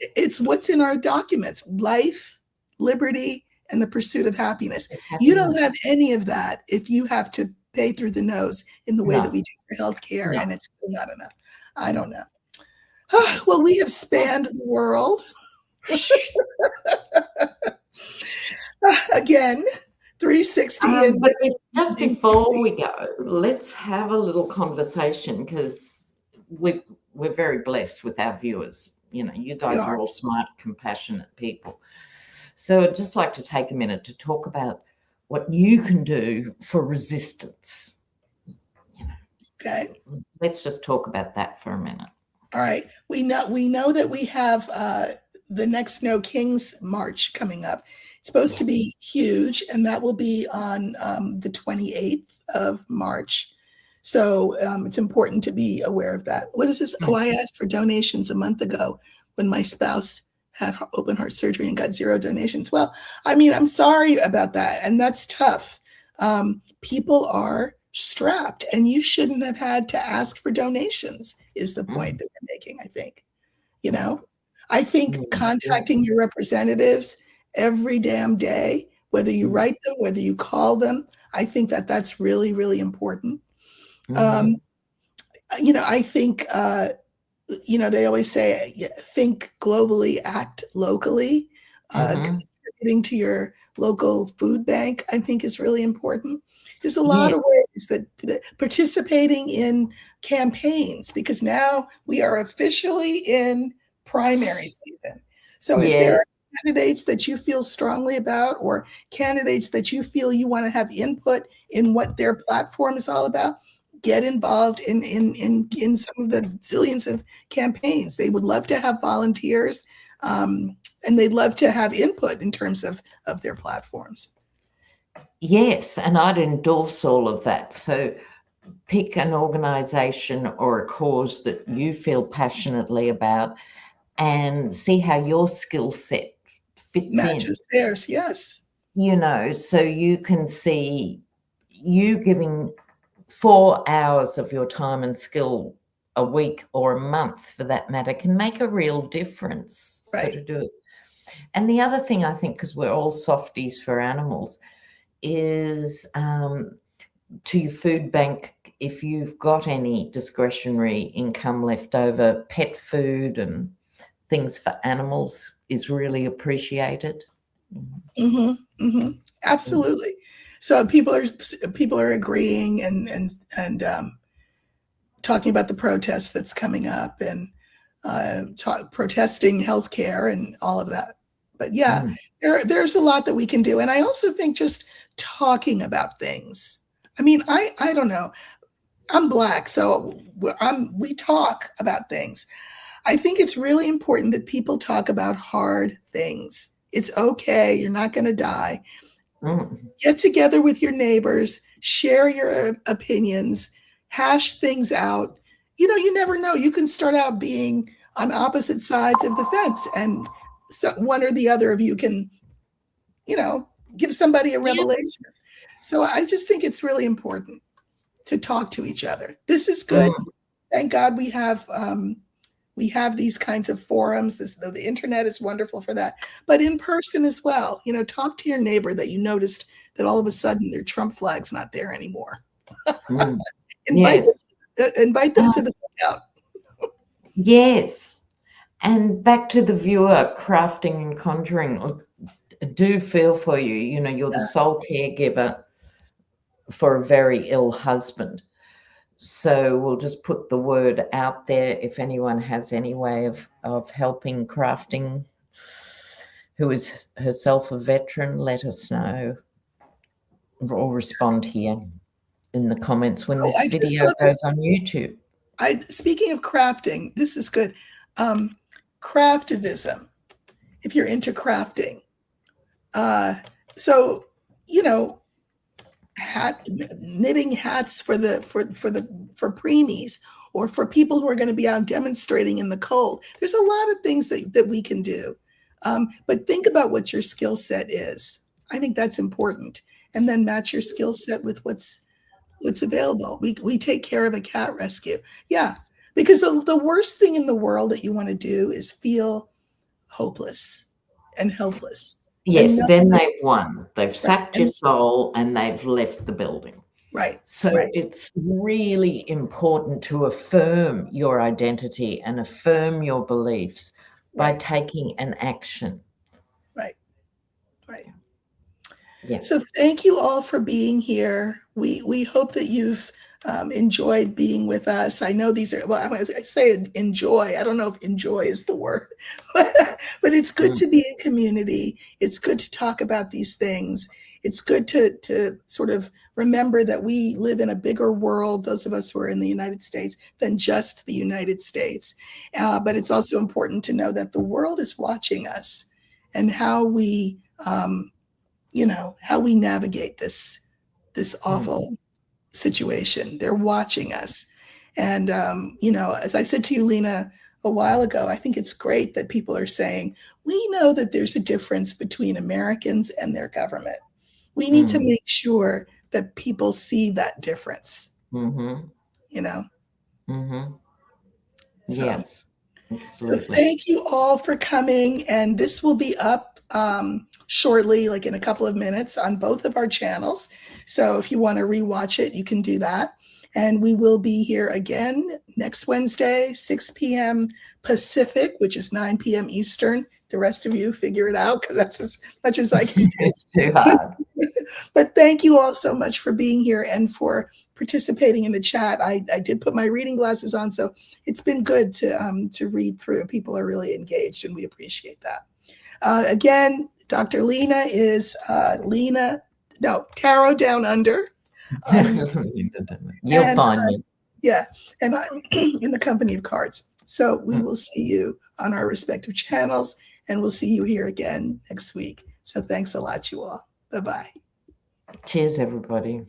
it's what's in our documents: life, liberty, and the pursuit of happiness. You don't have any of that if you have to pay through the nose in the way that we do for healthcare, and it's still not enough. I don't know. Well, we have spanned the world. Again, 360. But just before we go, let's have a little conversation, because we're very blessed with our viewers. You guys are all smart, compassionate people. So I'd just like to take a minute to talk about what you can do for resistance. Okay. Let's just talk about that for a minute. All right. We know that we have the next No Kings March coming up. It's supposed to be huge, and that will be on the 28th of March. So it's important to be aware of that. What is this? Oh, I asked for donations a month ago when my spouse had open heart surgery and got 0 donations. Well, I mean, I'm sorry about that. And that's tough. People are strapped, and you shouldn't have had to ask for donations, is the point that we're making, I think. I think contacting your representatives every damn day, whether you write them, whether you call them, I think that that's really, really important. I think, they always say, think globally, act locally. Contributing to your local food bank, I think, is really important. There's a lot of ways that participating in campaigns, because now we are officially in primary season. So if there are candidates that you feel strongly about, or candidates that you feel you want to have input in what their platform is all about, get involved in some of the zillions of campaigns. They would love to have volunteers, and they'd love to have input in terms of their platforms. Yes, and I'd endorse all of that. So pick an organization or a cause that you feel passionately about, and see how your skill set fits matches theirs. Yes. So you can see you giving 4 hours of your time and skill a week or a month, for that matter, can make a real difference. Right. So to do it. And the other thing, I think, because we're all softies for animals, is to your food bank, if you've got any discretionary income left over, pet food and things for animals is really appreciated. Absolutely. So people are agreeing and talking about the protests that's coming up, and protesting healthcare and all of that. But there's a lot that we can do. And I also think just talking about things. I mean, I don't know. I'm Black, so we talk about things. I think it's really important that people talk about hard things. It's okay. You're not going to die. Get together with your neighbors, share your opinions, hash things out. You never know. You can start out being on opposite sides of the fence, and so one or the other of you can, give somebody a revelation. So I just think it's really important to talk to each other. This is good. Thank God we have these kinds of forums. The internet is wonderful for that, but in person as well. Talk to your neighbor that you noticed that all of a sudden their Trump flag's not there anymore. Invite them to the cookout. Yes. And back to the viewer, crafting and conjuring. Look, I do feel for you. You're the sole caregiver for a very ill husband. So we'll just put the word out there. If anyone has any way of helping crafting, who is herself a veteran, let us know or respond here in the comments when this video goes on YouTube. Speaking of crafting, this is good. Craftivism, if you're into crafting. Knitting hats for preemies, or for people who are going to be out demonstrating in the cold. There's a lot of things that we can do. But think about what your skill set is. I think that's important. And then match your skill set with what's available. We take care of a cat rescue. Yeah. Because the worst thing in the world that you want to do is feel hopeless and helpless. Yes, then they've won. They've sapped your soul and they've left the building. Right. So it's really important to affirm your identity and affirm your beliefs by taking an action. Right. Right. Yeah. So thank you all for being here. We hope that you've enjoyed being with us. I know these are, well, I say enjoy. I don't know if enjoy is the word, but it's good to be in community. It's good to talk about these things. It's good to sort of remember that we live in a bigger world, those of us who are in the United States, than just the United States. But it's also important to know that the world is watching us and how we, how we navigate this awful situation. They're watching us. And, as I said to you, Lena, a while ago, I think it's great that people are saying, we know that there's a difference between Americans and their government. We need to make sure that people see that difference, Yeah, absolutely. So thank you all for coming. And this will be up shortly, like in a couple of minutes, on both of our channels. So if you want to rewatch it, you can do that. And we will be here again next Wednesday, 6 p.m. Pacific, which is 9 p.m. Eastern. The rest of you figure it out, because that's as much as I can do. It's too hard. But thank you all so much for being here and for participating in the chat. I did put my reading glasses on, so it's been good to read through. People are really engaged, and we appreciate that. Again, Dr. Lena is Tarot Down Under. You'll find me. Yeah, and I'm in the company of cards. So we will see you on our respective channels, and we'll see you here again next week. So thanks a lot, you all. Bye-bye. Cheers, everybody.